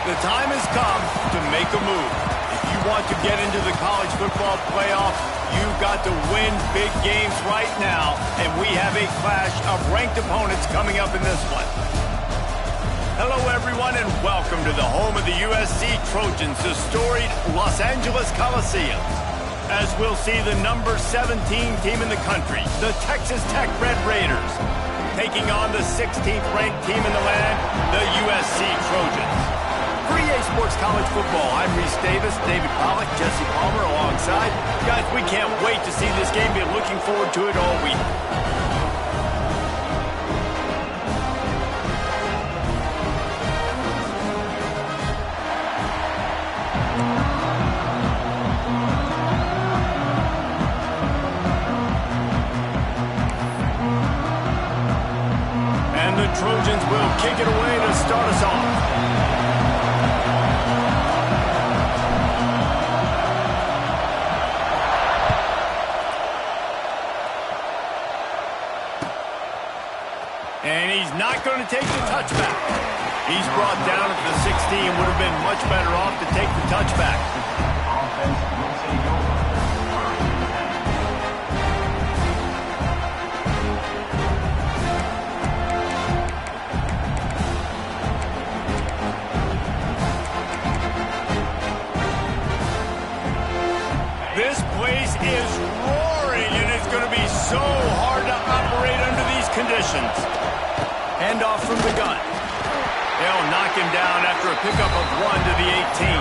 The time has come to make a move. If you want to get into the college football playoff, you've got to win big games right now, and we have a clash of ranked opponents coming up in this one. Hello, everyone, and welcome to the home of the USC Trojans, the storied Los Angeles Coliseum. As we'll see the number 17 team in the country, the Texas Tech Red Raiders, taking on the 16th ranked team in the land, the USC Trojans. For EA Sports College Football, I'm Reese Davis, David Pollack, Jesse Palmer alongside. Guys, we can't wait to see this game. Been looking forward to it all week. And the Trojans will kick it away to start us off. And he's not going to take the touchback. He's brought down at the 16. Would have been much better off to take the touchback. This place is roaring, and it's going to be so hard to operate under these conditions. Handoff from the gun. They'll knock him down after a pickup of 1 to the 18.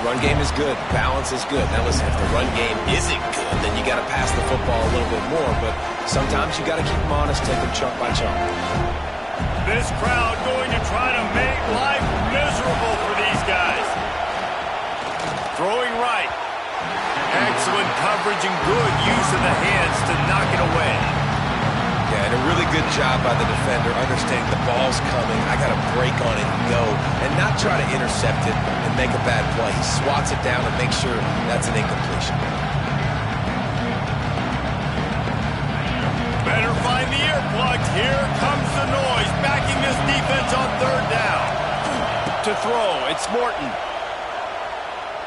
Run game is good. Balance is good. Now listen, if the run game isn't good, then you got to pass the football a little bit more. But sometimes you got to keep them honest, take them chunk by chunk. This crowd going to try to make life miserable for these guys. Throwing right. Excellent coverage and good use of the hands to knock it away. Yeah, and a really good job by the defender, understanding the ball's coming. I got to break on it and go, and not try to intercept it and make a bad play. He swats it down and makes sure that's an incompletion. Better find the earplugs. Here comes the noise, backing this defense on third down. To throw, it's Morton.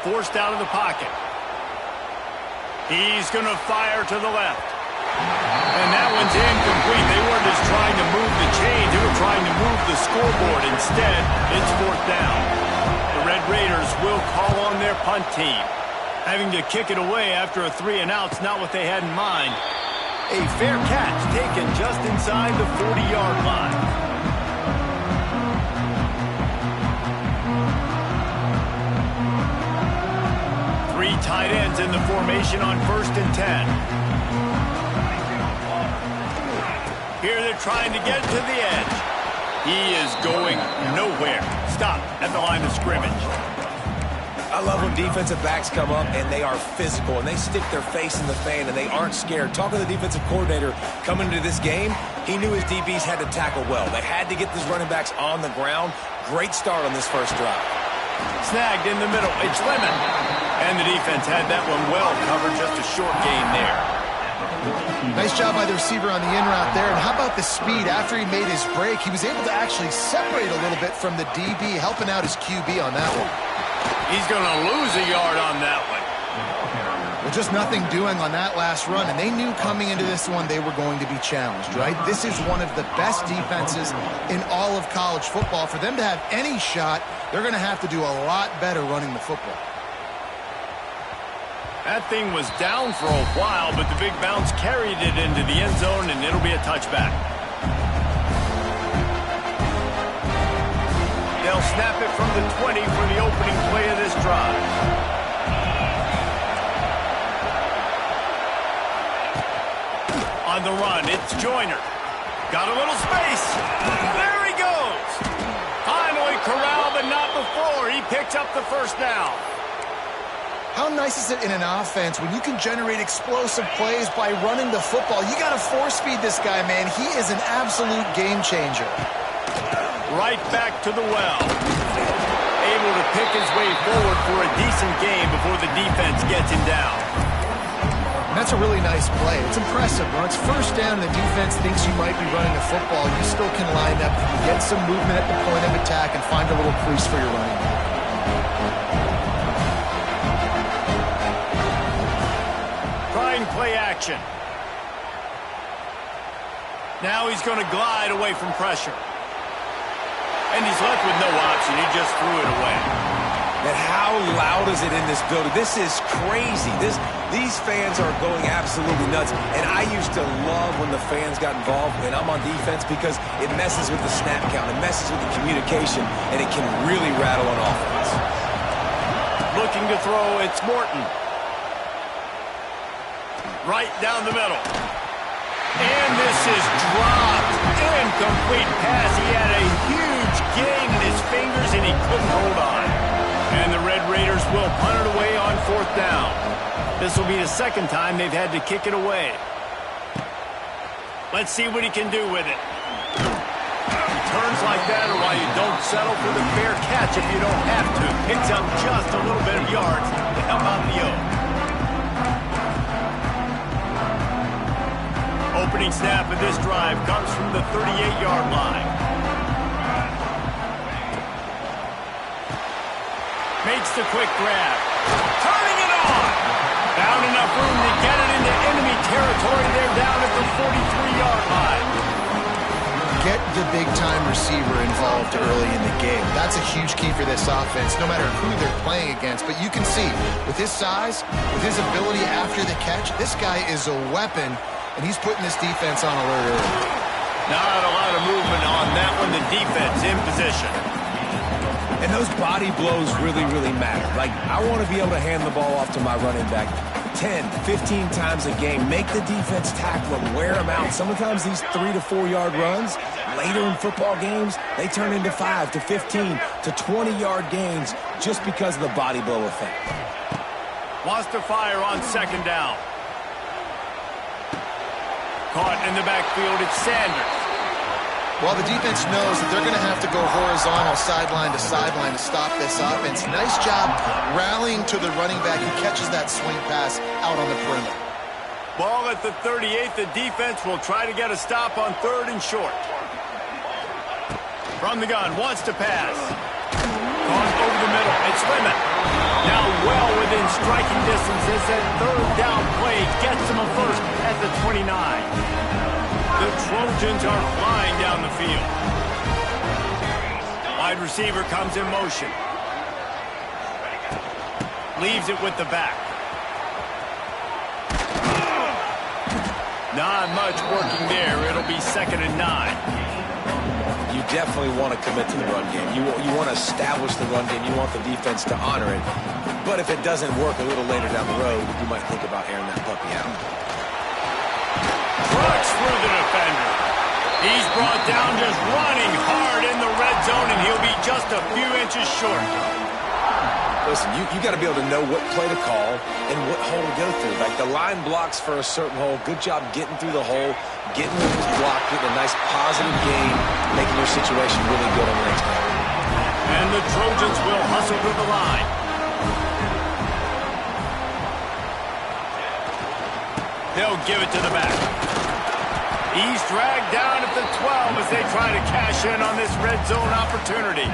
Forced out of the pocket. He's going to fire to the left. And that one's incomplete. They weren't just trying to move the chains. They were trying to move the scoreboard. Instead, it's fourth down. The Red Raiders will call on their punt team. Having to kick it away after a 3-and-out's not what they had in mind. A fair catch taken just inside the 40-yard line. Three tight ends in the formation on 1st and 10. Here they're trying to get to the edge. He is going nowhere. Stop at the line of scrimmage. I love when defensive backs come up and they are physical and they stick their face in the fan and they aren't scared. Talking to the defensive coordinator coming into this game, he knew his DBs had to tackle well. They had to get these running backs on the ground. Great start on this first drive. Snagged in the middle. It's Lemon. And the defense had that one well covered. Just a short gain there. Nice job by the receiver on the in route there. And how about the speed? After he made his break, he was able to actually separate a little bit from the DB, helping out his QB on that one. He's going to lose a yard on that one. Well, just nothing doing on that last run, and they knew coming into this one they were going to be challenged, right? This is one of the best defenses in all of college football. For them to have any shot, they're going to have to do a lot better running the football. That thing was down for a while, but the big bounce carried it into the end zone, and it'll be a touchback. They'll snap it from the 20 for the opening play of this drive. On the run, it's Joyner. Got a little space. There he goes. Finally corralled, but not before. He picks up the first down. How nice is it in an offense when you can generate explosive plays by running the football? You got to force feed this guy, man. He is an absolute game changer. Right back to the well. Able to pick his way forward for a decent game before the defense gets him down. That's a really nice play. It's impressive. When it's first down and the defense thinks you might be running the football, you still can line up. You can get some movement at the point of attack and find a little crease for your running back. Trying play action. Now he's going to glide away from pressure. And he's left with no option. He just threw it away. And how loud is it in this building? This is crazy. These fans are going absolutely nuts. And I used to love when the fans got involved when I'm on defense because it messes with the snap count. It messes with the communication, and it can really rattle on offense. Looking to throw, it's Morton. Right down the middle. And this is dropped. Incomplete pass. He had a huge gain in his fingers, and he couldn't hold on. And the Red Raiders will punt it away on 4th down. This will be the second time they've had to kick it away. Let's see what he can do with it. He turns like that, or why you don't settle for the fair catch if you don't have to. Picks up just a little bit of yards to help out the O. Opening snap of this drive comes from the 38-yard line. Makes the quick grab. Turning it on. Found enough room to get it into enemy territory. They're down at the 43-yard line. Get the big-time receiver involved early in the game. That's a huge key for this offense, no matter who they're playing against. But you can see, with his size, with his ability after the catch, this guy is a weapon, and he's putting this defense on alert early. Not a lot of movement on that one. The defense in position. And those body blows really, really matter. Like, I want to be able to hand the ball off to my running back 10, 15 times a game. Make the defense tackle them, wear them out. Sometimes these 3 to 4 yard runs, later in football games, they turn into 5 to 15 to 20-yard gains just because of the body blow effect. Wants to fire on 2nd down. Caught in the backfield, it's Sanders. Well, the defense knows that they're going to have to go horizontal sideline to stop this offense. Nice job rallying to the running back who catches that swing pass out on the perimeter. Ball at the 38. The defense will try to get a stop on 3rd and short. From the gun, wants to pass. Gone over the middle. It's Lemon. Now well within striking distance as that 3rd down play gets him a first at the 29. The Trojans are flying down the field. Wide receiver comes in motion. Leaves it with the back. Not much working there. It'll be 2nd and 9. You definitely want to commit to the run game. You want to establish the run game. You want the defense to honor it. But if it doesn't work a little later down the road, you might think about airing that puppy out. Trucks through the defender. He's brought down just running hard in the red zone, and he'll be just a few inches short. Listen, you got to be able to know what play to call and what hole to go through. Like, the line blocks for a certain hole. Good job getting through the hole, getting with his block, getting a nice positive gain, making your situation really good on the next play. And the Trojans will hustle to the line. They'll give it to the back. He's dragged down at the 12 as they try to cash in on this red zone opportunity.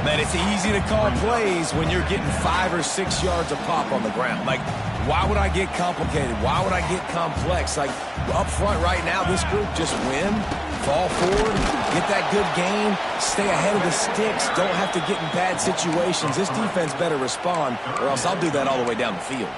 Man, it's easy to call plays when you're getting 5 or 6 yards a pop on the ground. Like, why would I get complicated? Why would I get complex? Like, up front right now, this group just win, fall forward, get that good gain, stay ahead of the sticks, don't have to get in bad situations. This defense better respond, or else I'll do that all the way down the field.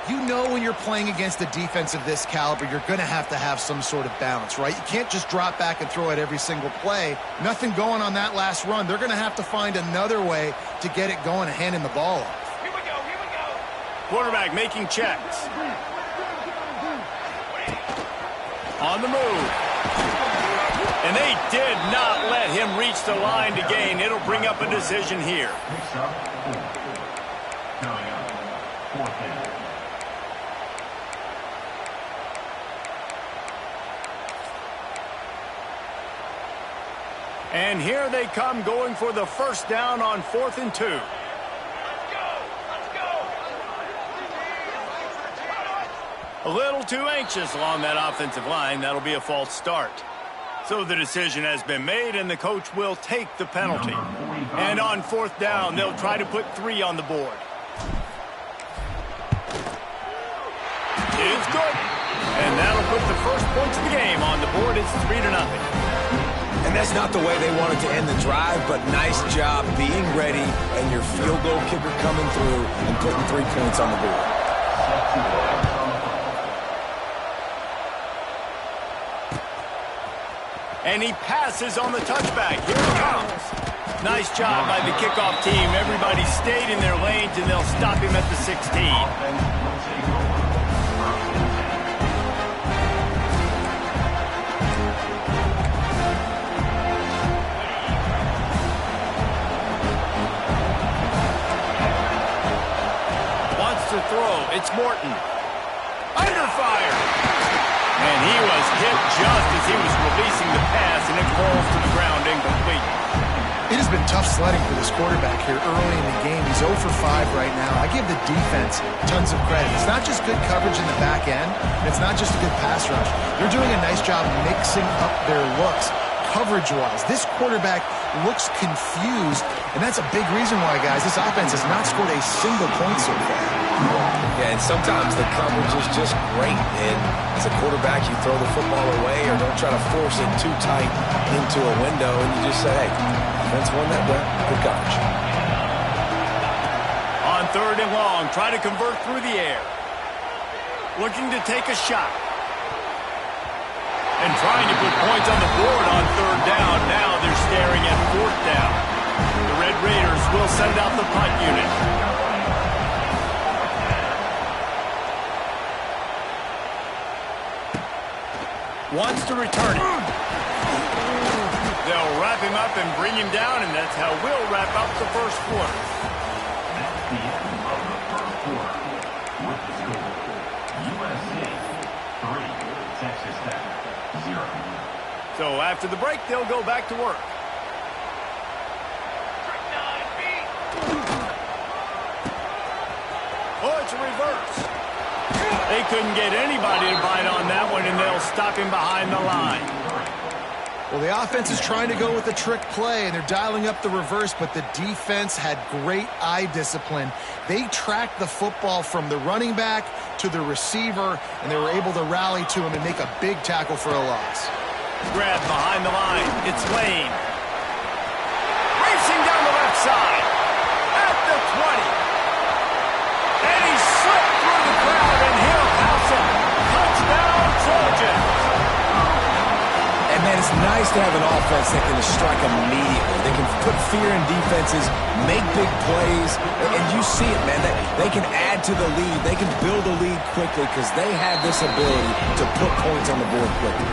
You know when you're playing against a defense of this caliber, you're going to have some sort of balance, right? You can't just drop back and throw it every single play. Nothing going on that last run. They're going to have to find another way to get it going and handing the ball off. Here we go. Quarterback making checks. On the move. And they did not let him reach the line to gain. It'll bring up a decision here. And here they come going for the first down on 4th and 2. A little too anxious along that offensive line. That'll be a false start. So the decision has been made, and the coach will take the penalty. And on fourth down, they'll try to put 3 on the board. It's good. And that'll put the first points of the game on the board. It's 3-0. And that's not the way they wanted to end the drive, but nice job being ready and your field goal kicker coming through and putting 3 points on the board. And he passes on the touchback. Here it comes. Nice job by the kickoff team. Everybody stayed in their lanes, and they'll stop him at the 16. To throw. It's Morton. Under fire. And he was hit just as he was releasing the pass, and it falls to the ground incomplete. It has been tough sledding for this quarterback here early in the game. He's 0 for 5 right now. I give the defense tons of credit. It's not just good coverage in the back end, and it's not just a good pass rush. They're doing a nice job mixing up their looks coverage-wise. This quarterback looks confused, and that's a big reason why, guys, this offense has not scored a single point so far. Yeah, and sometimes the coverage is just great. And as a quarterback, you throw the football away or don't try to force it too tight into a window, and you just say, hey, offense won that way. Good coverage. On 3rd and long, try to convert through the air. Looking to take a shot. And trying to put points on the board on 3rd down. Now they're staring at 4th down. The Red Raiders will send out the punt unit. Wants to return it. They'll wrap him up and bring him down, and that's how we'll wrap up the first quarter. That's the end of the first quarter. With the score, USC 3, Texas Tech 0. So after the break, they'll go back to work. Oh, it's a reverse. They couldn't get anybody to bite on that one, and they'll stop him behind the line. Well, the offense is trying to go with a trick play, and they're dialing up the reverse, but the defense had great eye discipline. They tracked the football from the running back to the receiver, and they were able to rally to him and make a big tackle for a loss. Grab behind the line. It's Lane. Racing down the left side. At the 20. And he slipped through the crowd, and he'll pass it. Touchdown, Trojans. And, man, it's nice to have an offense that can strike immediately. They can put fear in defenses, make big plays, and you see it, man. They can add to the lead. They can build a lead quickly because they have this ability to put points on the board quickly.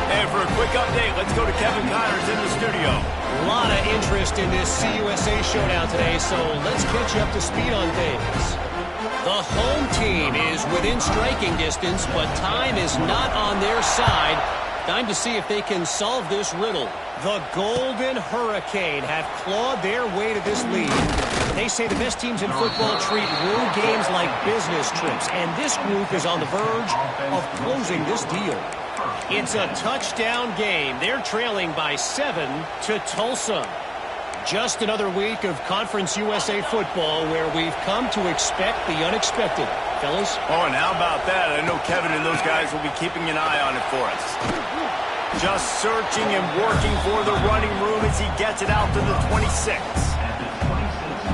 And for a quick update, let's go to Kevin Connors in the studio. A lot of interest in this CUSA showdown today, so let's catch you up to speed on things. The home team is within striking distance, but time is not on their side. Time to see if they can solve this riddle. The Golden Hurricane have clawed their way to this lead. They say the best teams in football treat road games like business trips, and this group is on the verge of closing this deal. It's a touchdown game. They're trailing by 7 to Tulsa. Just another week of Conference USA football where we've come to expect the unexpected. Fellas? Oh, and how about that? I know Kevin and those guys will be keeping an eye on it for us. Just searching and working for the running room as he gets it out to the 26.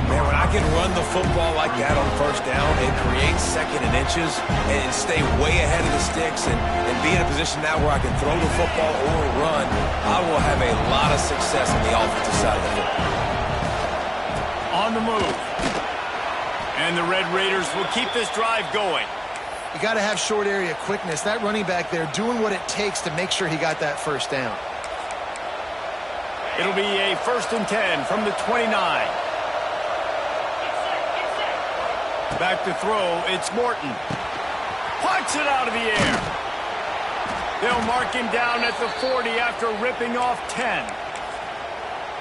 Man, when I can run the football like that on 1st down and create 2nd and inches and stay way ahead of the sticks and be in a position now where I can throw the football or run, I will have a lot of success on the offensive side of the football. On the move. And the Red Raiders will keep this drive going. You got to have short area quickness. That running back there doing what it takes to make sure he got that 1st down. It'll be a 1st and 10 from the 29. Back to throw, it's Morton. Punts it out of the air. They'll mark him down at the 40 after ripping off 10.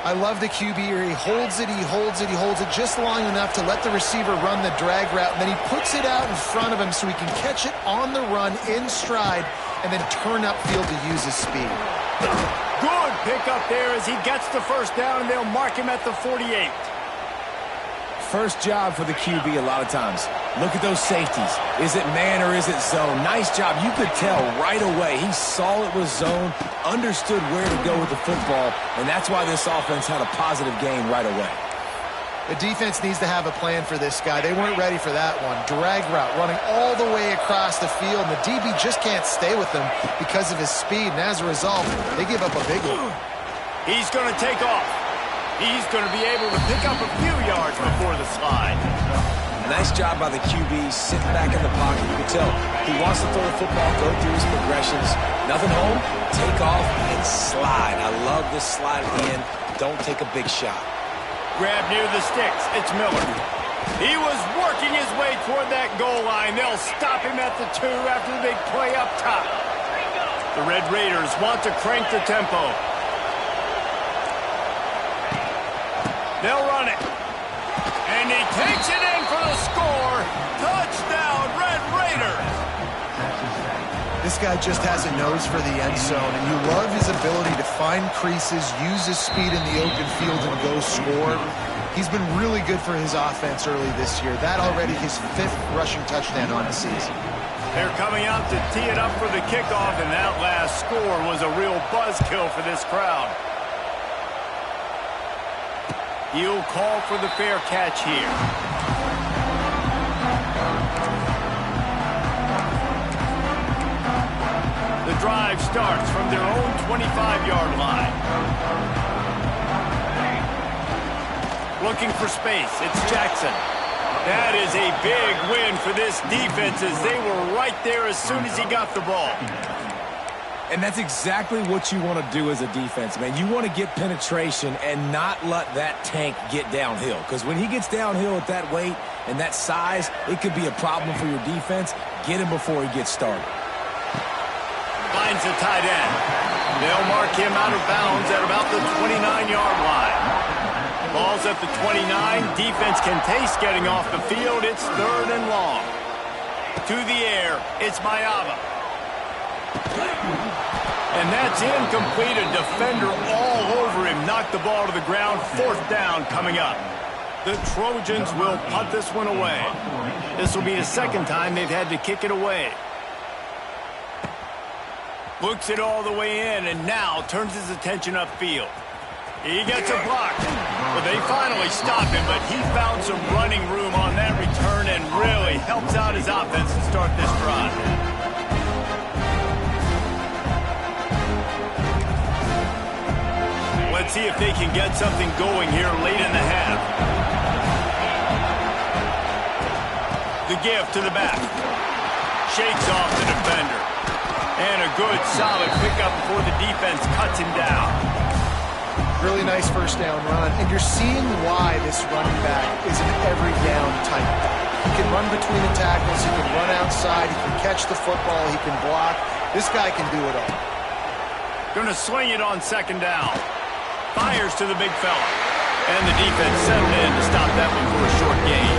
I love the QB here. He holds it, he holds it, he holds it just long enough to let the receiver run the drag route, and then he puts it out in front of him so he can catch it on the run in stride and then turn upfield to use his speed. Good pickup there as he gets the first down, and they'll mark him at the 48. First job for the QB a lot of times. Look at those safeties. Is it man or is it zone? Nice job. You could tell right away. He saw it was zone, understood where to go with the football, and that's why this offense had a positive game right away. The defense needs to have a plan for this guy. They weren't ready for that one. Drag route, running all the way across the field, and the DB just can't stay with him because of his speed, and as a result, they give up a big one. He's going to take off. He's going to be able to pick up a few yards before the slide. Nice job by the QB, sitting back in the pocket. You can tell he wants to throw the football, go through his progressions. Nothing home, take off, and slide. I love this slide at the end. Don't take a big shot. Grab near the sticks. It's Miller. He was working his way toward that goal line. They'll stop him at the 2 after the big play up top. The Red Raiders want to crank the tempo. They'll run it. And he takes it in for the score. Touchdown, Red Raiders. This guy just has a nose for the end zone, and you love his ability to find creases, use his speed in the open field, and go score. He's been really good for his offense early this year. That already his 5th rushing touchdown on the season. They're coming out to tee it up for the kickoff, and that last score was a real buzzkill for this crowd. He'll call for the fair catch here. The drive starts from their own 25-yard line. Looking for space. It's Jackson. That is a big win for this defense as they were right there as soon as he got the ball. And that's exactly what you want to do as a defense, man. You want to get penetration and not let that tank get downhill. Because when he gets downhill at that weight and that size, it could be a problem for your defense. Get him before he gets started. Finds the tight end. They'll mark him out of bounds at about the 29-yard line. Ball's at the 29. Defense can taste getting off the field. It's 3rd and long. To the air. It's Mayava. And that's incomplete. A defender all over him. Knocked the ball to the ground. 4th down coming up. The Trojans will punt this one away. This will be the 2nd time they've had to kick it away. Looks it all the way in and now turns his attention upfield. He gets a block. Well, they finally stop him, but he found some running room on that return and really helps out his offense to start this drive. Let's see if they can get something going here late in the half. The give to the back. Shakes off the defender. And a good, solid pickup before the defense cuts him down. Really nice first down run, and you're seeing why this running back is an every down type back. He can run between the tackles, he can run outside, he can catch the football, he can block. This guy can do it all. Gonna swing it on 2nd down. Fires to the big fella. And the defense settled in to stop that one for a short gain.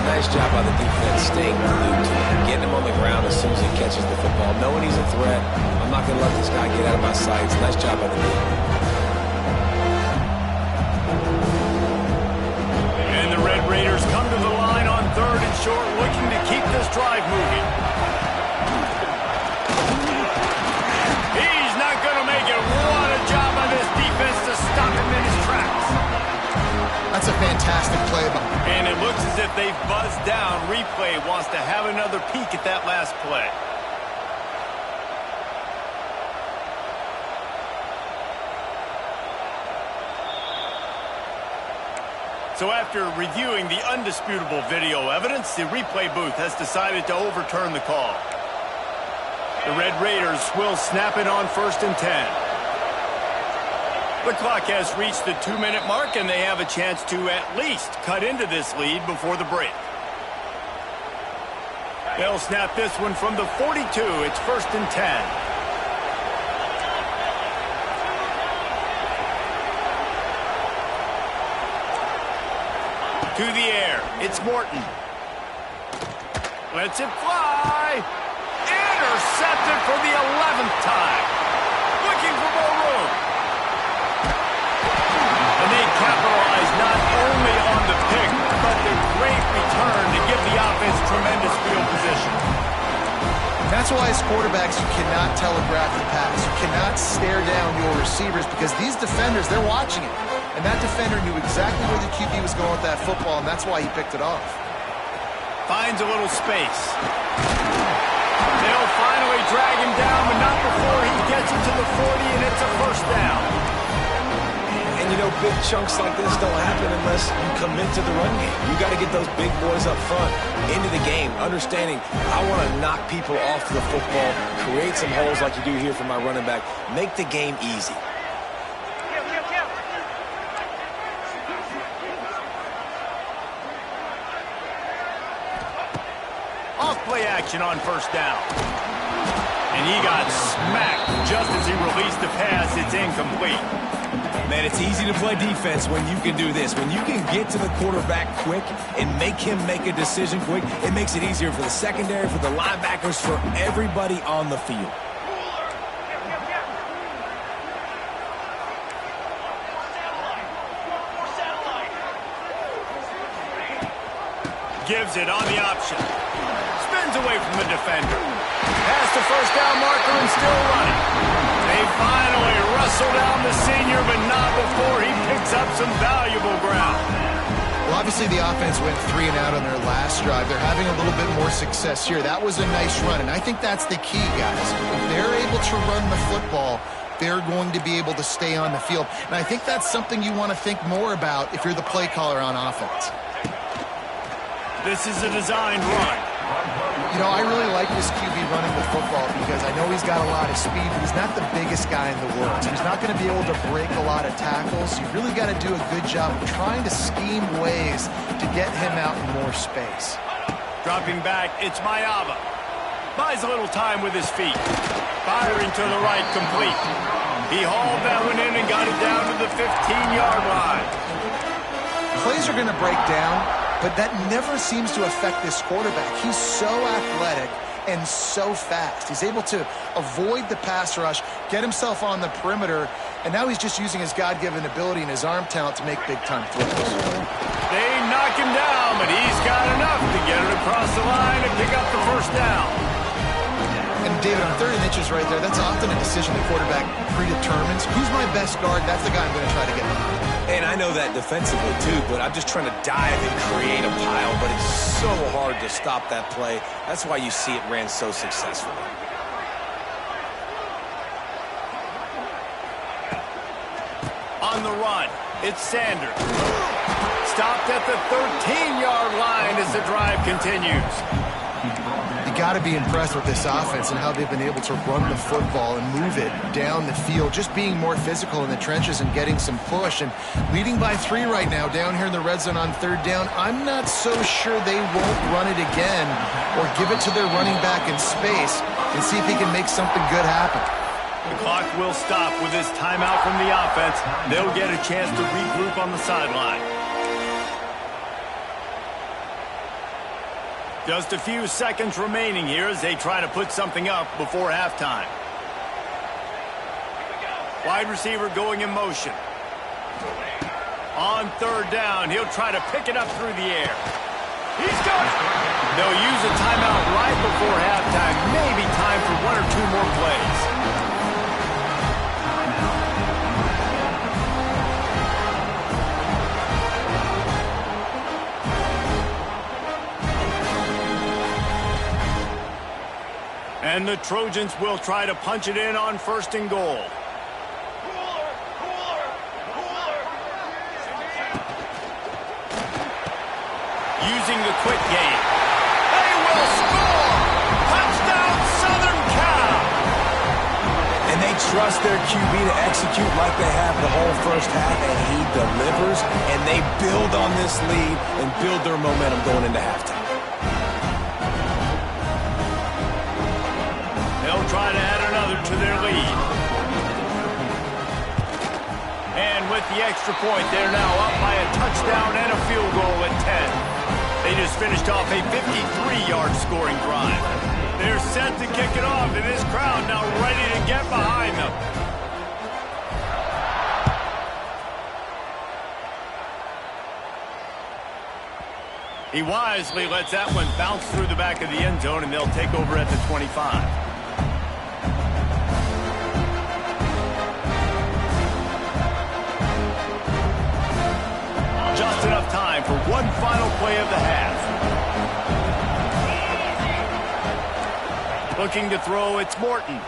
Nice job by the defense, staying glued to him, getting him on the ground as soon as he catches the football, knowing he's a threat. I'm not going to let this guy get out of my sights. Nice job by the defense. And the Red Raiders come to the line on 3rd and short, looking to keep this drive moving. He's not going to make it. What a job by this defense to stop him in his tracks. That's a fantastic play. And it looks as if they've buzzed down. Replay wants to have another peek at that last play. So after reviewing the undisputable video evidence, the replay booth has decided to overturn the call. The Red Raiders will snap it on 1st and 10. The clock has reached the 2-minute mark, and they have a chance to at least cut into this lead before the break. They'll snap this one from the 42. It's 1st and 10. To the air. It's Morton. Lets it fly. Intercepted for the 11th time. Looking for more room. And they capitalize not only on the pick, but the great return to give the offense tremendous field position. That's why as quarterbacks, you cannot telegraph the pass. You cannot stare down your receivers because these defenders, they're watching it. And that defender knew exactly where the QB was going with that football, and that's why he picked it off. Finds a little space. They'll finally drag him down, but not before he gets it to the 40, and it's a first down. And you know, big chunks like this don't happen unless you commit to the run game. You got to get those big boys up front into the game, understanding I want to knock people off the football, create some holes like you do here for my running back, make the game easy. Off-play action on first down. And he got smacked just as he released the pass. It's incomplete. Man, it's easy to play defense when you can do this. When you can get to the quarterback quick and make him make a decision quick, it makes it easier for the secondary, for the linebackers, for everybody on the field. Gives it on the option. Spins away from the defender. Past the first down marker and still running. They finally wrestle down the senior, but not before he picks up some valuable ground. Well, obviously the offense went 3 and out on their last drive. They're having a little bit more success here. That was a nice run, and I think that's the key, guys. If they're able to run the football, they're going to be able to stay on the field. And I think that's something you want to think more about if you're the play caller on offense. This is a designed run. You know, I really like this QB running the football because I know he's got a lot of speed, but he's not the biggest guy in the world. So he's not going to be able to break a lot of tackles. You really got to do a good job of trying to scheme ways to get him out in more space. Dropping back, it's Mayava. Buys a little time with his feet. Firing to the right, complete. He hauled that one in and got it down to the 15-yard line. Plays are going to break down, but that never seems to affect this quarterback. He's so athletic and so fast. He's able to avoid the pass rush, get himself on the perimeter, and now he's just using his God-given ability and his arm talent to make big-time throws. They knock him down, but he's got enough to get it across the line and pick up the first down. And David, on 3rd and inches right there, that's often a decision the quarterback predetermines. Who's my best guard? That's the guy I'm going to try to get. And I know that defensively too, but I'm just trying to dive and create a pile, but it's so hard to stop that play. That's why you see it ran so successfully. On the run, it's Sanders. Stopped at the 13-yard line as the drive continues. You got to be impressed with this offense and how they've been able to run the football and move it down the field, just being more physical in the trenches and getting some push. And leading by 3 right now down here in the red zone on 3rd down, I'm not so sure they won't run it again or give it to their running back in space and see if he can make something good happen. The clock will stop with this timeout from the offense. They'll get a chance to regroup on the sideline. Just a few seconds remaining here as they try to put something up before halftime. Wide receiver going in motion. On 3rd down, he'll try to pick it up through the air. He's got it. They'll use a timeout right before halftime. Maybe time for 1 or 2 more plays. And the Trojans will try to punch it in on 1st and goal. Using the quick game. They will score! Touchdown, Southern Cal! And they trust their QB to execute like they have the whole first half, and he delivers, and they build on this lead and build their momentum going into halftime. Try to add another to their lead. And with the extra point. They're now up by a touchdown and a field goal at 10. They just finished off a 53-yard scoring drive. They're set to kick it off, and this crowd now ready to get behind them. He wisely lets that one bounce through the back of the end zone, and they'll take over at the 25. Just enough time for one final play of the half. Looking to throw, it's Morton.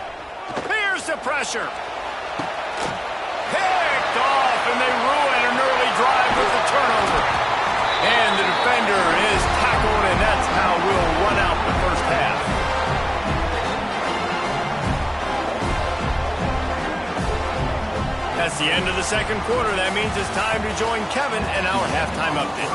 Here's the pressure. Picked off, and they ruin an early drive with the turnover. And the defender is tackled, and that's how we'll run out the first half. That's the end of the second quarter. That means it's time to join Kevin in our halftime update.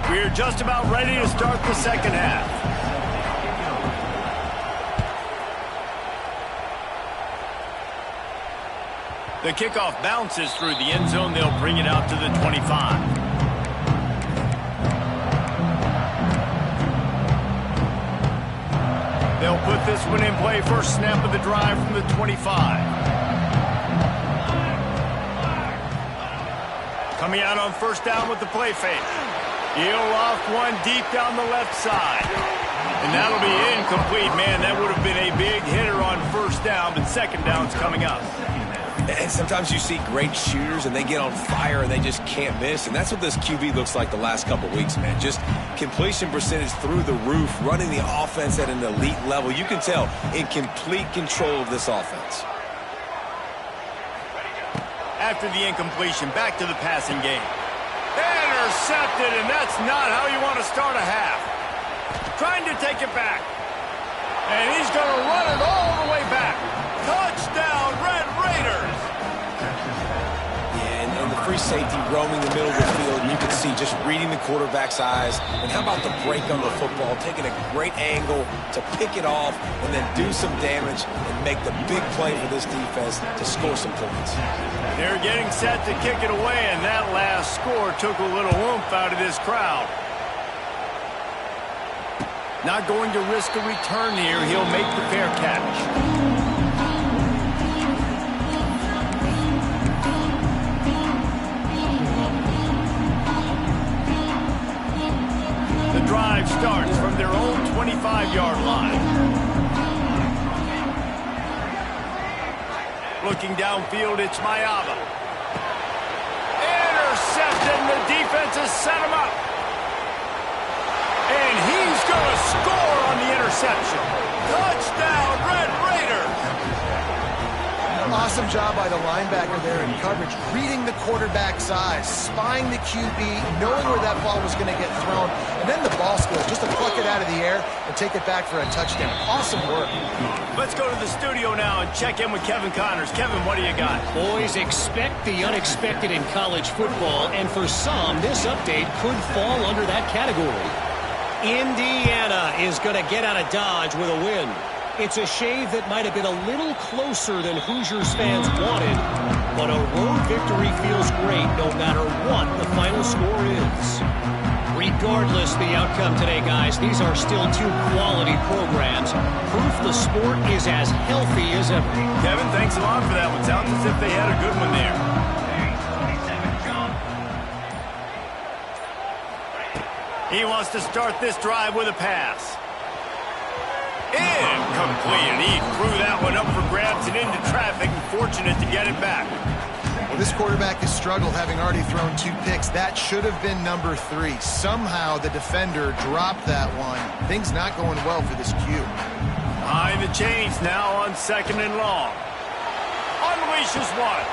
We're just about ready to start the second half. The kickoff bounces through the end zone. They'll bring it out to the 25. They'll put this one in play. First snap of the drive from the 25. Coming out on first down with the play fake. He'll off one deep down the left side. And that'll be incomplete. Man, that would have been a big hitter on first down, but second down's coming up. And sometimes you see great shooters, and they get on fire, and they just can't miss. And that's what this QB looks like the last couple weeks, man. Just completion percentage through the roof, running the offense at an elite level. You can tell in complete control of this offense. After the incompletion, back to the passing game. Intercepted, and that's not how you want to start a half. Trying to take it back. And he's going to run it all the way back. Touchdown, Red Raiders! Yeah, and the free safety roaming the middle of the field, and you can see just reading the quarterback's eyes. And how about the break on the football, taking a great angle to pick it off and then do some damage and make the big play for this defense to score some points. They're getting set to kick it away, and that last score took a little oomph out of this crowd. Not going to risk a return here. He'll make the fair catch. The drive starts from their own 25-yard line. Looking downfield, it's Mayava. Intercepted, and the defense has set him up. And he's going to score on the interception. Touchdown, Red Raiders! Awesome job by the linebacker there in coverage, reading the quarterback's eyes, spying the QB, knowing where that ball was going to get thrown, and then the ball skills, just to pluck it out of the air and take it back for a touchdown. Awesome work. Let's go to the studio now and check in with Kevin Connors. Kevin, what do you got? Boys, expect the unexpected in college football, and for some, this update could fall under that category. Indiana is going to get out of Dodge with a win. It's a shave that might have been a little closer than Hoosiers fans wanted, but a road victory feels great no matter what the final score is. Regardless the outcome today, guys, these are still two quality programs. Proof the sport is as healthy as ever. Kevin, thanks a lot for that one. Sounds as if they had a good one there. He wants to start this drive with a pass. Incomplete. He threw that one up for grabs and into traffic, and fortunate to get it back. Well, this quarterback has struggled, having already thrown 2 picks. That should have been number 3. Somehow the defender dropped that one. Things not going well for this Q. Behind the chains now on 2nd and long. Unleashes one.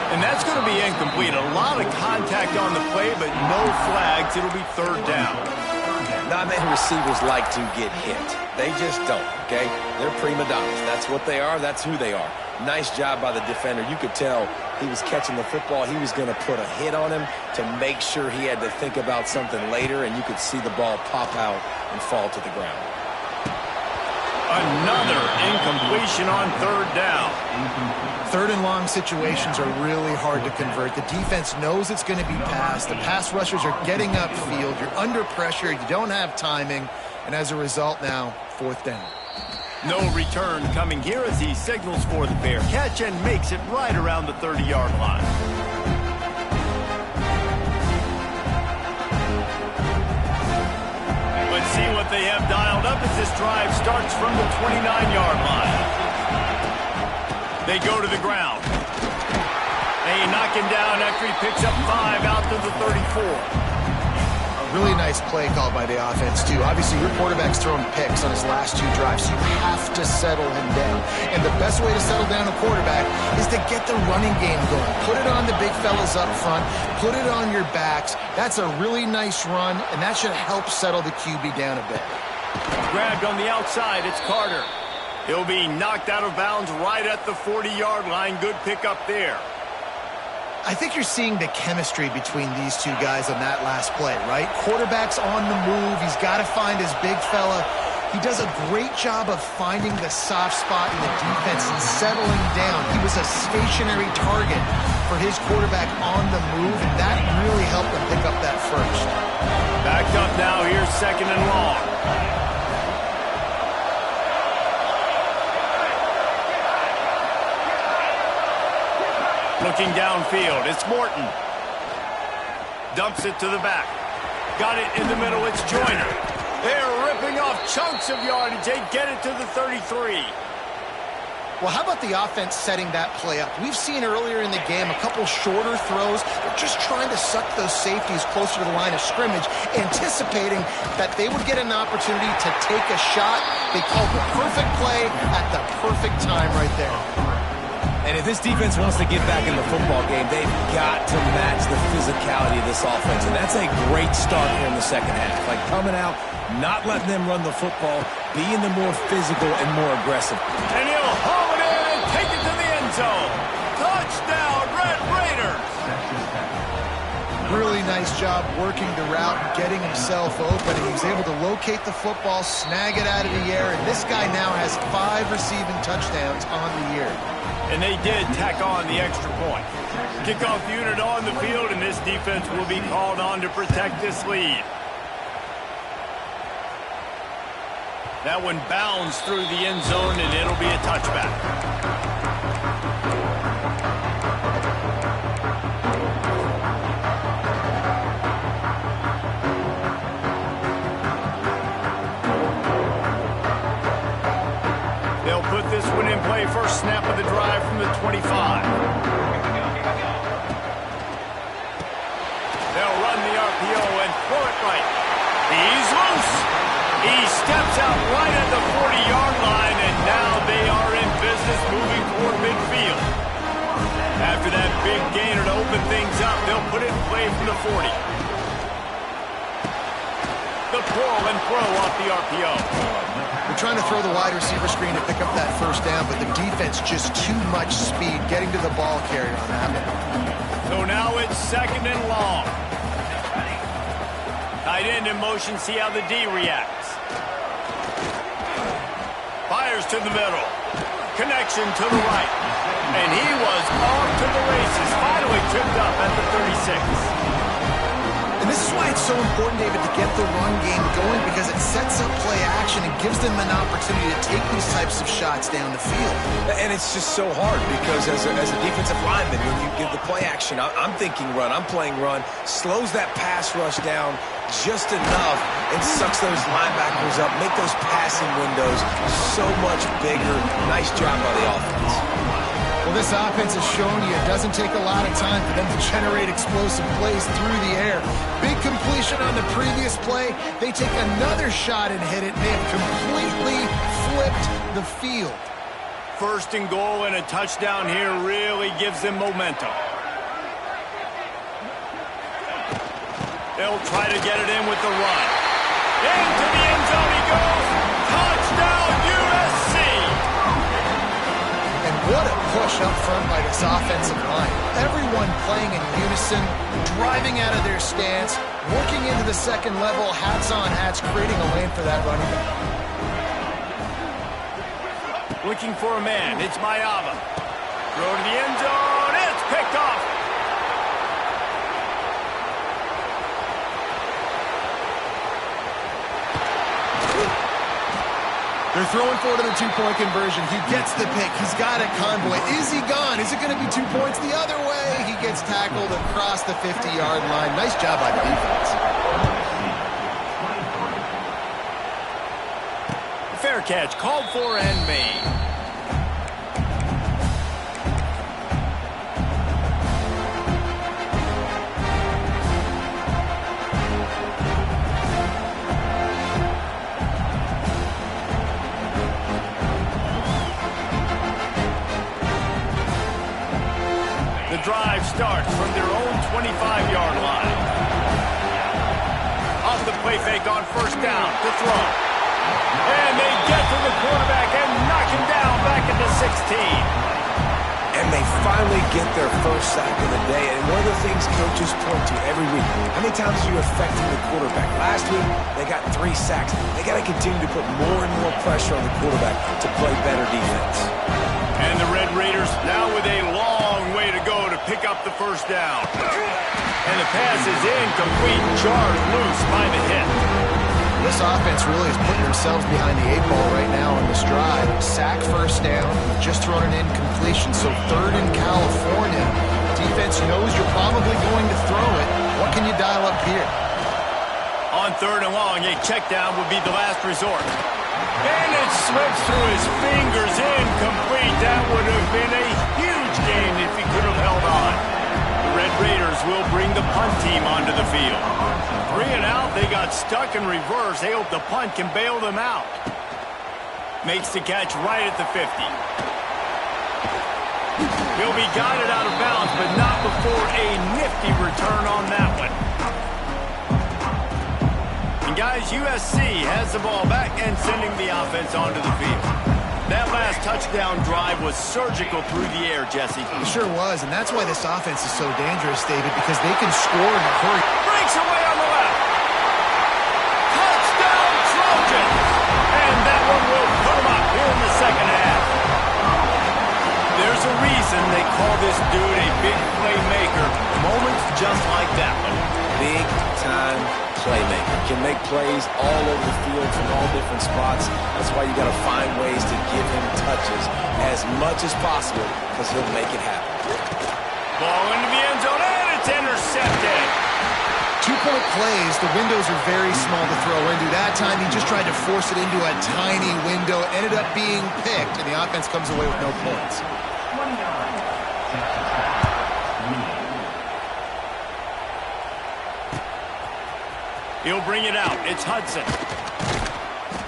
And that's going to be incomplete. A lot of contact on the play, but no flags. It'll be 3rd down. Not many receivers like to get hit. They just don't, okay? They're prima donnas. That's what they are. That's who they are. Nice job by the defender. You could tell he was catching the football. He was going to put a hit on him to make sure he had to think about something later, and you could see the ball pop out and fall to the ground. Another incompletion on third down. Third and long situations are really hard to convert. The defense knows it's going to be passed. The pass rushers are getting upfield. You're under pressure. You don't have timing. And as a result now, fourth down. No return coming here as he signals for the fair catch and makes it right around the 30-yard line. Let's see what they have dialed up as this drive starts from the 29-yard line. They go to the ground. They knock him down after he picks up 5 out to the 34. Really nice play call by the offense, too. Obviously, your quarterback's thrown picks on his last 2 drives, so you have to settle him down. And the best way to settle down a quarterback is to get the running game going. Put it on the big fellas up front. Put it on your backs. That's a really nice run, and that should help settle the QB down a bit. Grabbed on the outside. It's Carter. He'll be knocked out of bounds right at the 40-yard line. Good pickup there. I think you're seeing the chemistry between these 2 guys on that last play, right? Quarterback's on the move. He's got to find his big fella. He does a great job of finding the soft spot in the defense and settling down. He was a stationary target for his quarterback on the move, and that really helped him pick up that first. Backed up now. Here's second and long. Looking downfield, it's Morton. Dumps it to the back. Got it in the middle, it's Joyner. They're ripping off chunks of yardage. They get it to the 33. Well, how about the offense setting that play up? We've seen earlier in the game a couple shorter throws. They're just trying to suck those safeties closer to the line of scrimmage, anticipating that they would get an opportunity to take a shot. They called the perfect play at the perfect time right there. And if this defense wants to get back in the football game, they've got to match the physicality of this offense. And that's a great start here in the second half. Like coming out, not letting them run the football, being the more physical and more aggressive. And he'll haul it in and take it to the end zone. Touchdown, Red Raiders! Really nice job working the route and getting himself open. He was able to locate the football, snag it out of the air, and this guy now has 5 receiving touchdowns on the year. And they did tack on the extra point. Kickoff unit on the field, and this defense will be called on to protect this lead. That one bounds through the end zone, and it'll be a touchback. They'll put this one in play. First snap of the drive from the 25. They'll run the RPO and throw it right. He's loose. He steps out right at the 40-yard line, and now they are in business moving toward midfield. After that big gainer to open things up, they'll put it in play from the 40. The pull and throw off the RPO. They're trying to throw the wide receiver screen to pick up that first down, but the defense just too much speed getting to the ball carrier on that one. So now it's second and long. Tight end in motion, see how the D reacts. Fires to the middle. Connection to the right. And he was off to the races. Finally tripped up at the 36. And this is why it's so important, David, to get the run game going, because it sets up play action and gives them an opportunity to take these types of shots down the field. And it's just so hard because as a defensive lineman, when you give the play action, I'm thinking run, I'm playing run, slows that pass rush down just enough and sucks those linebackers up, make those passing windows so much bigger. Nice job by the offense. Well, this offense has shown you it doesn't take a lot of time for them to generate explosive plays through the air. Big completion on the previous play. They take another shot and hit it. They have completely flipped the field. First and goal and a touchdown here really gives them momentum. They'll try to get it in with the run. Into the end zone he goes. Touchdown, USC. And what a push up front by this offensive line. Everyone playing in unison, driving out of their stance, working into the second level, hats on hats, creating a lane for that running back. Looking for a man. It's Mayava. Throw to the end zone. It's picked off. They're throwing forward to the two-point conversion. He gets the pick. He's got a convoy. Is he gone? Is it going to be 2 points the other way? He gets tackled across the 50-yard line. Nice job by the defense. Fair catch. Called for and made. The drive starts from their own 25-yard line. Off the play fake on first down to throw. And they get to the quarterback and knock him down back into 16. And they finally get their first sack of the day. And one of the things coaches point to every week, how many times are you affecting the quarterback? Last week, they got 3 sacks. They got to continue to put more and more pressure on the quarterback to play better defense. And the Red Raiders now with a long way to go to pick up the first down. And the pass is incomplete, charged loose by the hit. This offense really is putting themselves behind the 8 ball right now on this drive. Sack first down, just thrown an incompletion, so third in California. Defense knows you're probably going to throw it. What can you dial up here? On third and long, a check down would be the last resort. And it slips through his fingers, incomplete. That would have been a huge gain if he could have held on. The Red Raiders will bring the punt team onto the field. 3 and out, they got stuck in reverse. They hope the punt can bail them out. Makes the catch right at the 50. He'll be guided out of bounds, but not before a nifty return on that one. And guys, USC has the ball back and sending the offense onto the field. That last touchdown drive was surgical through the air, Jesse. It sure was, and that's why this offense is so dangerous, David, because they can score in a hurry. Breaks away on the left. Touchdown, Trojans! And that one will put them up here in the second half. There's a reason they call this dude a big playmaker. Moments just like that one. Big time playmaker. Can make plays all over the field from all different spots. That's why you got to find ways to give him touches as much as possible because he'll make it happen. Ball into the end zone, and it's intercepted. 2-point plays, the windows are very small to throw into. That time, he just tried to force it into a tiny window. It ended up being picked, and the offense comes away with no points. 29. He'll bring it out. It's Hudson.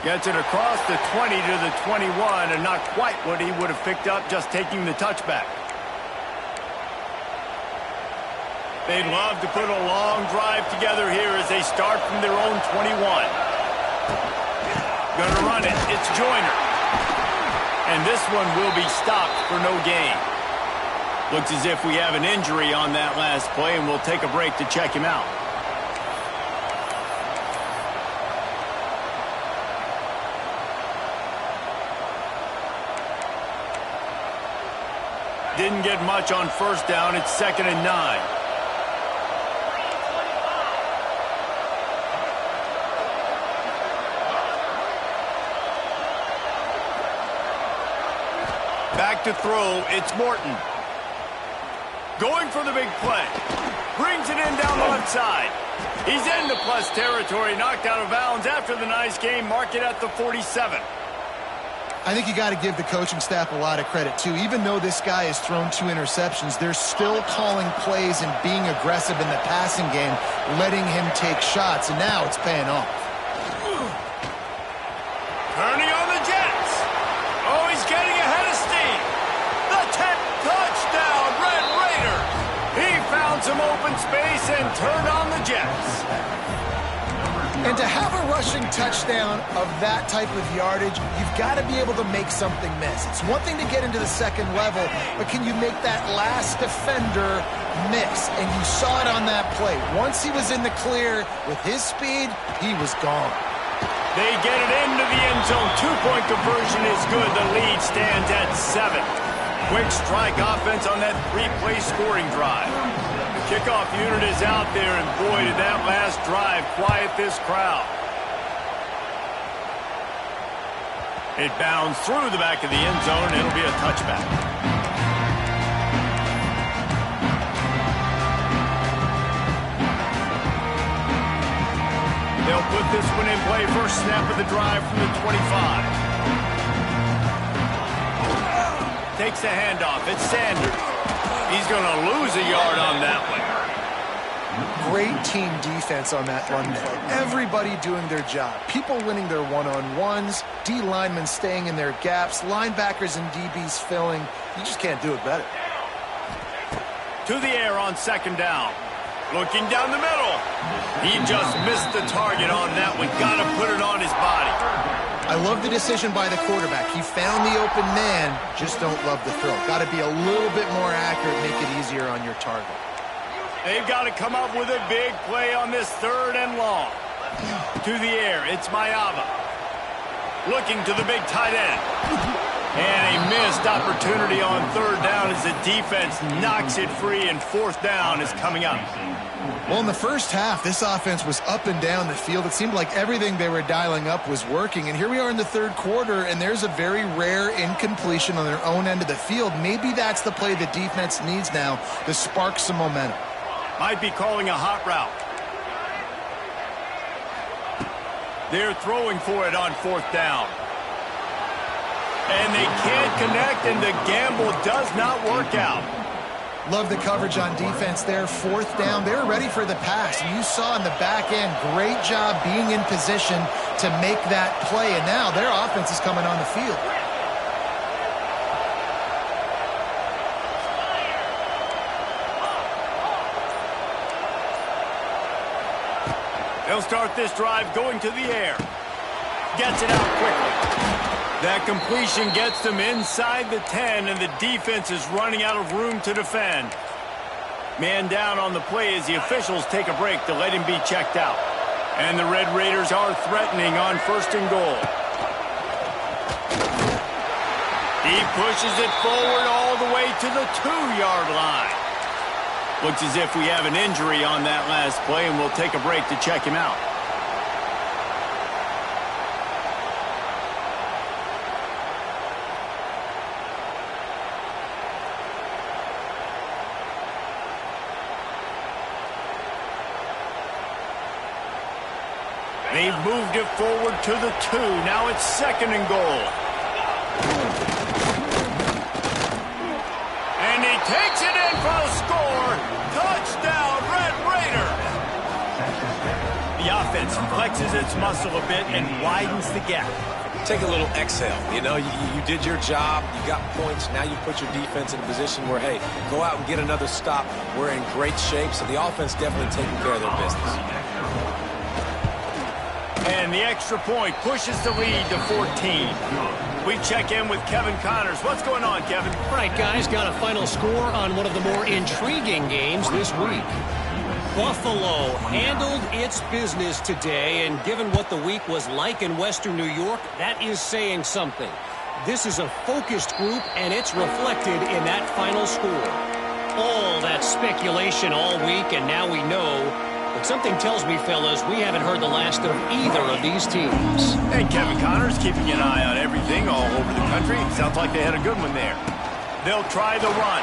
Gets it across the 20 to the 21, and not quite what he would have picked up just taking the touchback. They'd love to put a long drive together here as they start from their own 21. Gonna run it. It's Joyner. And this one will be stopped for no gain. Looks as if we have an injury on that last play, and we'll take a break to check him out. Didn't get much on first down. It's 2nd and 9. Back to throw. It's Morton. Going for the big play. Brings it in down the left side. He's into plus territory. Knocked out of bounds after the nice game. Mark it at the 47. I think you got to give the coaching staff a lot of credit, too. Even though this guy has thrown 2 interceptions, they're still calling plays and being aggressive in the passing game, letting him take shots, and now it's paying off. Turning on the Jets. Oh, he's getting ahead of steam. The 10th touchdown, Red Raiders. He found some open space and turned on the Jets. And to have a rushing touchdown of that type of yardage, you've got to be able to make something miss. It's one thing to get into the second level, but can you make that last defender miss? And you saw it on that play. Once he was in the clear with his speed, he was gone. They get it into the end zone. Two-point conversion is good. The lead stands at 7. Quick strike offense on that 3-play scoring drive. The kickoff unit is out there, and boy, did that last drive quiet this crowd. It bounds through the back of the end zone, and it'll be a touchback. They'll put this one in play. First snap of the drive from the 25. Takes the handoff. It's Sanders. He's going to lose a yard on that one. Great team defense on that run play. Everybody doing their job. People winning their one-on-ones. D linemen staying in their gaps. Linebackers and DBs filling. You just can't do it better. To the air on second down. Looking down the middle. He just missed the target on that one. Got to put it on his body. I love the decision by the quarterback. He found the open man. Just don't love the throw. Got to be a little bit more accurate, make it easier on your target. They've got to come up with a big play on this 3rd and long. To the air, it's Mayava. Looking to the big tight end. And a missed opportunity on 3rd down as the defense knocks it free, and 4th down is coming up. Well, in the first half, this offense was up and down the field. It seemed like everything they were dialing up was working. And here we are in the 3rd quarter, and there's a very rare incompletion on their own end of the field. Maybe that's the play the defense needs now to spark some momentum. Might be calling a hot route. They're throwing for it on 4th down. And they can't connect, and the gamble does not work out. Love the coverage on defense there. 4th down. They're ready for the pass. You saw in the back end, great job being in position to make that play. And now their offense is coming on the field. They'll start this drive going to the air. Gets it out quickly. That completion gets them inside the 10, and the defense is running out of room to defend. Man down on the play as the officials take a break to let him be checked out. And the Red Raiders are threatening on 1st and goal. He pushes it forward all the way to the 2-yard line. Looks as if we have an injury on that last play, and we'll take a break to check him out. They've moved it forward to the 2. Now it's 2nd and goal. And he takes it in for a score. Touchdown, Red Raiders. The offense flexes its muscle a bit and widens the gap. Take a little exhale. You know, you did your job. You got points. Now you put your defense in a position where, hey, go out and get another stop. We're in great shape, so the offense definitely taking care of their business. And the extra point pushes the lead to 14. We check in with Kevin Connors. What's going on, Kevin? All right, guys, got a final score on one of the more intriguing games this week. Buffalo handled its business today, and given what the week was like in Western New York, that is saying something. This is a focused group, and it's reflected in that final score. All that speculation all week, and now we know. But something tells me, fellas, we haven't heard the last of either of these teams. Hey, Kevin Connors keeping an eye on everything all over the country. Sounds like they had a good one there. They'll try the run.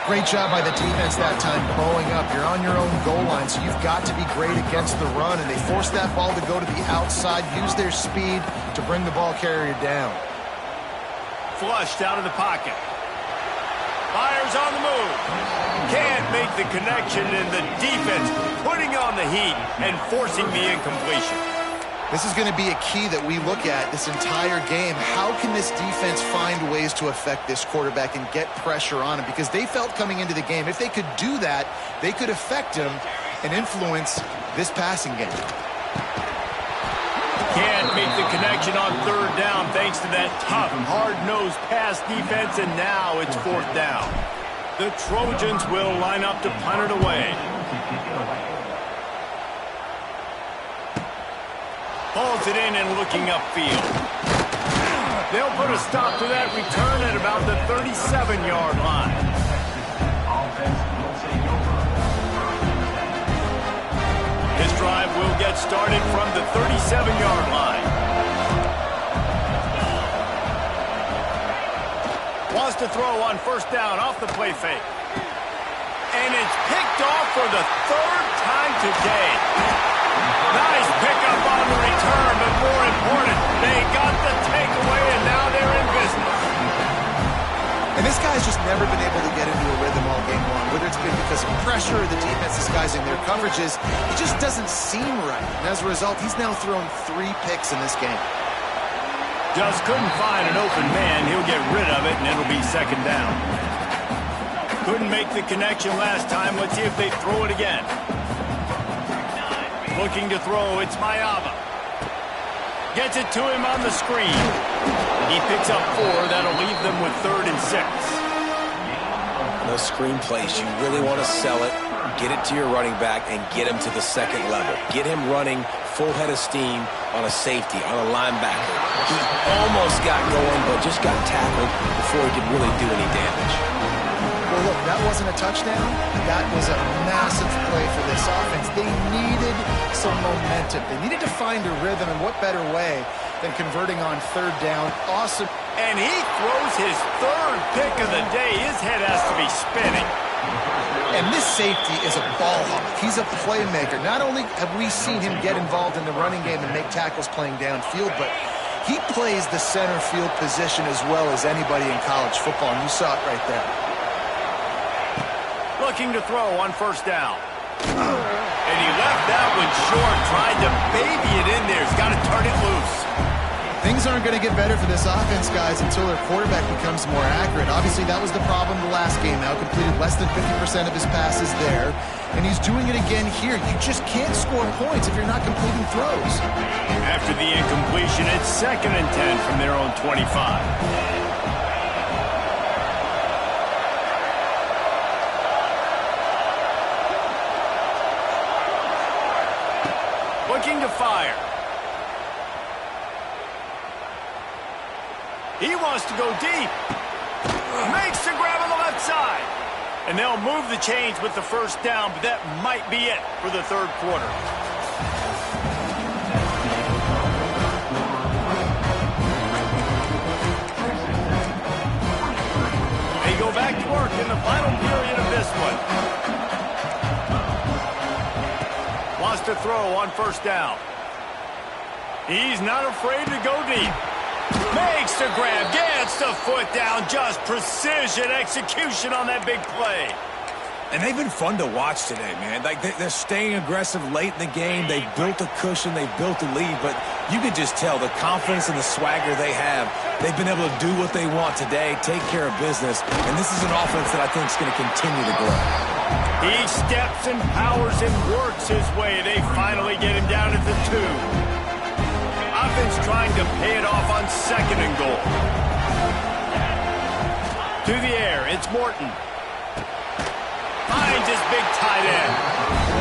Great job by the defense that time, bowing up. You're on your own goal line, so you've got to be great against the run. And they force that ball to go to the outside, use their speed to bring the ball carrier down. Flushed out of the pocket. Fires on the move. Can't make the connection, and the defense putting on the heat and forcing the incompletion. This is going to be a key that we look at this entire game. How can this defense find ways to affect this quarterback and get pressure on him? Because they felt coming into the game, if they could do that, they could affect him. and influence this passing game. Can't make the connection on third down thanks to that tough, hard-nosed pass defense, and now it's fourth down. The Trojans will line up to punt it away. Pulls it in and looking upfield. They'll put a stop to that return at about the 37-yard line. This drive will get started from the 37-yard line. Wants to throw on first down off the play fake. And it's picked off for the third time today. Nice pickup on the return, but more important, they got the takeaway, and now they're in business. And this guy's just never been able to get into a rhythm all game long, whether it's been because of pressure or the defense disguising their coverages. It just doesn't seem right. And as a result, he's now thrown 3 picks in this game. Just couldn't find an open man. He'll get rid of it, and it'll be second down. Couldn't make the connection last time. Let's see if they throw it again. Looking to throw, it's Mayava. Gets it to him on the screen. He picks up 4. That'll leave them with 3rd and 6. Those screen plays, you really want to sell it, get it to your running back, and get him to the second level. Get him running full head of steam on a safety, on a linebacker. He almost got going, but just got tackled before he could really do any damage. Well, look, that wasn't a touchdown. That was a massive play for this offense. They needed some momentum. They needed to find a rhythm, and what better way than converting on third down. Awesome. And he throws his 3rd pick of the day. His head has to be spinning. And this safety is a ball hawk. He's a playmaker. Not only have we seen him get involved in the running game and make tackles playing downfield, but he plays the center field position as well as anybody in college football, and you saw it right there. Looking to throw on first down. And he left that one short, tried to baby it in there. He's got to turn it loose. Things aren't going to get better for this offense, guys, until their quarterback becomes more accurate. Obviously, that was the problem the last game. Now completed less than 50% of his passes there, and he's doing it again here. You just can't score points if you're not completing throws. After the incompletion, it's 2nd and 10 from their own 25. Looking to fire. He wants to go deep. Makes the grab on the left side. And they'll move the chains with the first down, but that might be it for the 3rd quarter. They go back to work in the final period of this one. Wants to throw on first down. He's not afraid to go deep. Makes the grab, gets the foot down, just precision execution on that big play. And they've been fun to watch today, man. Like they're staying aggressive late in the game. They've built a cushion, they've built a lead, but you could just tell the confidence and the swagger they have. They've been able to do what they want today, take care of business, and this is an offense that I think is going to continue to grow. He steps and powers and works his way. They finally get him down at the 2. Offense trying to pay it off on 2nd and goal. To the air, it's Morton. Finds his big tight end.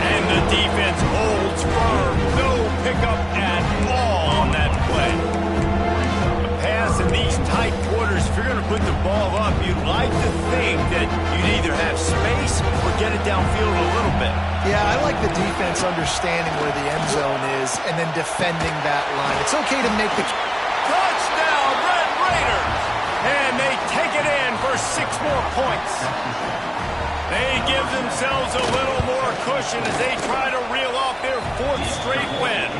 And the defense holds firm. No pickup at all on that play. A pass in these tight quarters, if you're going to put the ball up, you'd like to think that you'd either have space or get it downfield a little bit. Yeah, I like the defense understanding where the end zone is and then defending that line. It's okay to make the... Touchdown, Red Raiders! And they take it in for 6 more points. They give themselves a little more cushion as they try to reel off their 4th straight win.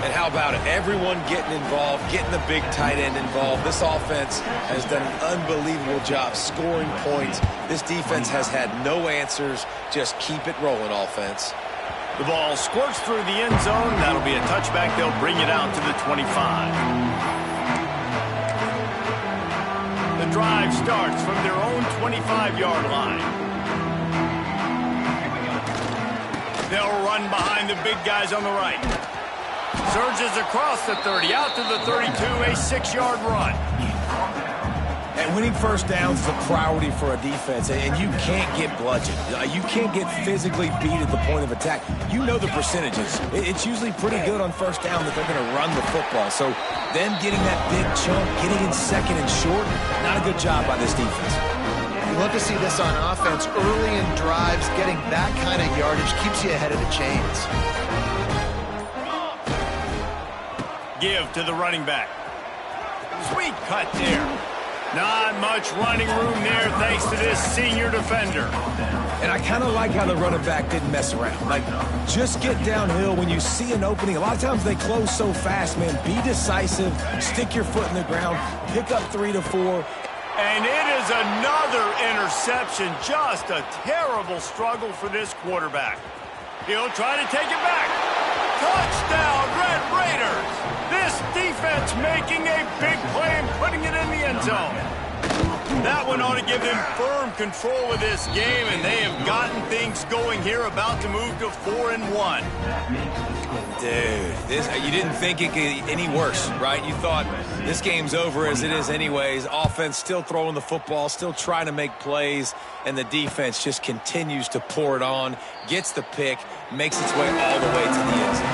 And how about it? Everyone getting involved, getting the big tight end involved. This offense has done an unbelievable job scoring points. This defense has had no answers. Just keep it rolling, offense. The ball squirts through the end zone. That'll be a touchback. They'll bring it out to the 25. The drive starts from their own 25-yard line. They'll run behind the big guys on the right. Surges across the 30, out to the 32, a 6-yard run. And winning first downs is a priority for a defense, and you can't get bludgeoned. You can't get physically beat at the point of attack. You know the percentages. It's usually pretty good on first down that they're going to run the football. So them getting that big chunk, getting in second and short, not a good job by this defense. You love to see this on offense. Early in drives, getting that kind of yardage keeps you ahead of the chains. Give to the running back. Sweet cut there. Not much running room there thanks to this senior defender. And I kind of like how the running back didn't mess around. Like, just get downhill when you see an opening. A lot of times they close so fast, man. Be decisive, stick your foot in the ground, pick up 3 to 4. And it is another interception. Just a terrible struggle for this quarterback. He'll try to take it back. Touchdown, Red Raiders! This defense making a big play and putting it in the end zone. That one ought to give them firm control of this game, and they have gotten things going here, about to move to 4-1. Dude, you didn't think it could get any worse, right? You thought this game's over as it is anyways. Offense still throwing the football, still trying to make plays, and the defense just continues to pour it on, gets the pick, makes its way all the way to the end zone.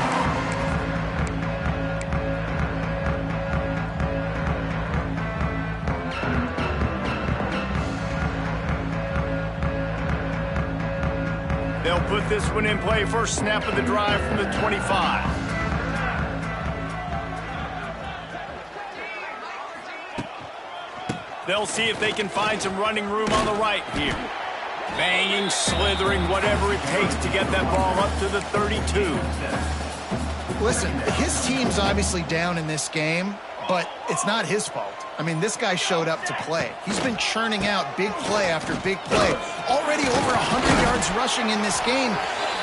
They'll put this one in play. First snap of the drive from the 25. They'll see if they can find some running room on the right here. Banging, slithering, whatever it takes to get that ball up to the 32. Listen, his team's obviously down in this game, but it's not his fault. I mean, this guy showed up to play. He's been churning out big play after big play. Already over 100 yards rushing in this game.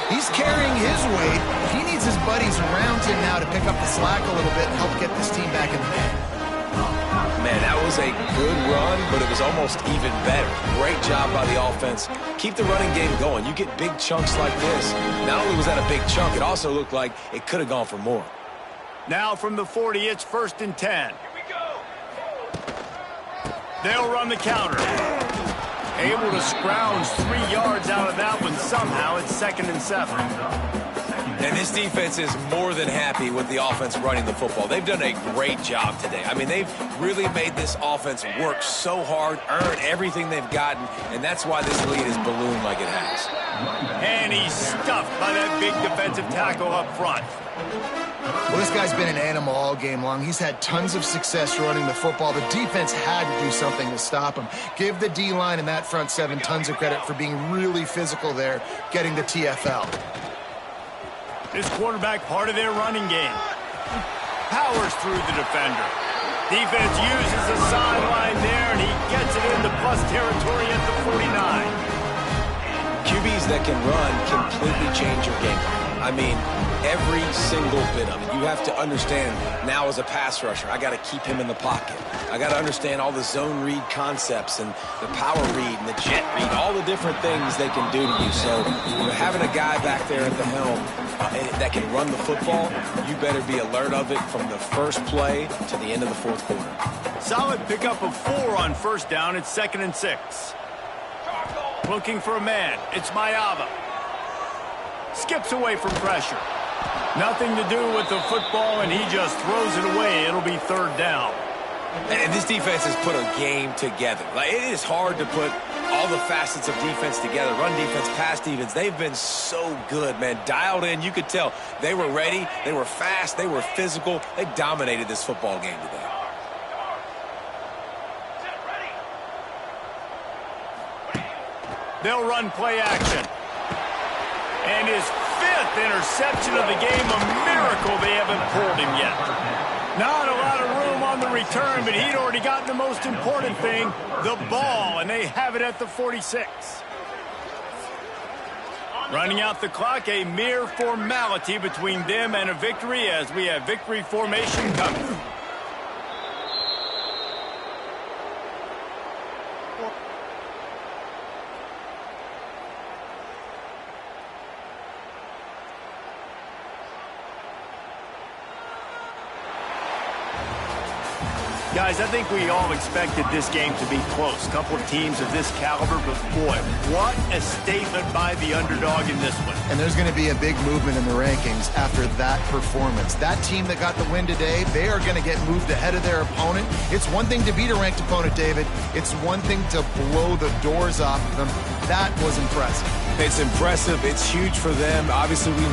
He's carrying his weight. He needs his buddies around him now to pick up the slack a little bit and help get this team back in the game. Man, that was a good run, but it was almost even better. Great job by the offense. Keep the running game going. You get big chunks like this. Not only was that a big chunk, it also looked like it could have gone for more. Now from the 40, it's 1st and 10. They'll run the counter. Able to scrounge 3 yards out of that one somehow. It's 2nd and 7. And this defense is more than happy with the offense running the football. They've done a great job today. I mean, they've really made this offense work so hard, earn everything they've gotten, and that's why this lead is ballooned like it has. And he's stuffed by that big defensive tackle up front. Well, this guy's been an animal all game long. He's had tons of success running the football. The defense had to do something to stop him. Give the D-line and that front seven tons of credit for being really physical there, getting the TFL. This quarterback part of their running game. Powers through the defender. Defense uses the sideline there, and he gets it into plus territory at the 49. QBs that can run completely change your game. I mean, every single bit of it. You have to understand now as a pass rusher, I got to keep him in the pocket. I got to understand all the zone read concepts and the power read and the jet read, all the different things they can do to you. So having a guy back there at the helm that can run the football, you better be alert of it from the first play to the end of the fourth quarter. Solid pickup of 4 on first down. It's 2nd and 6. Looking for a man. It's Mayava. Skips away from pressure. Nothing to do with the football, and he just throws it away. It'll be 3rd down. And this defense has put a game together. Like, it is hard to put all the facets of defense together. Run defense, pass defense. They've been so good, man. Dialed in. You could tell they were ready. They were fast. They were physical. They dominated this football game today. They'll run play action. And his 5th interception of the game, a miracle they haven't pulled him yet. Not a lot of room on the return, but he'd already gotten the most important thing, the ball, and they have it at the 46. Running out the clock, a mere formality between them and a victory as we have victory formation coming. Guys, I think we all expected this game to be close. A couple of teams of this caliber, but boy, what a statement by the underdog in this one. And there's going to be a big movement in the rankings after that performance. That team that got the win today, they are going to get moved ahead of their opponent. It's one thing to beat a ranked opponent, David. It's one thing to blow the doors off of them. That was impressive. It's impressive. It's huge for them. Obviously, we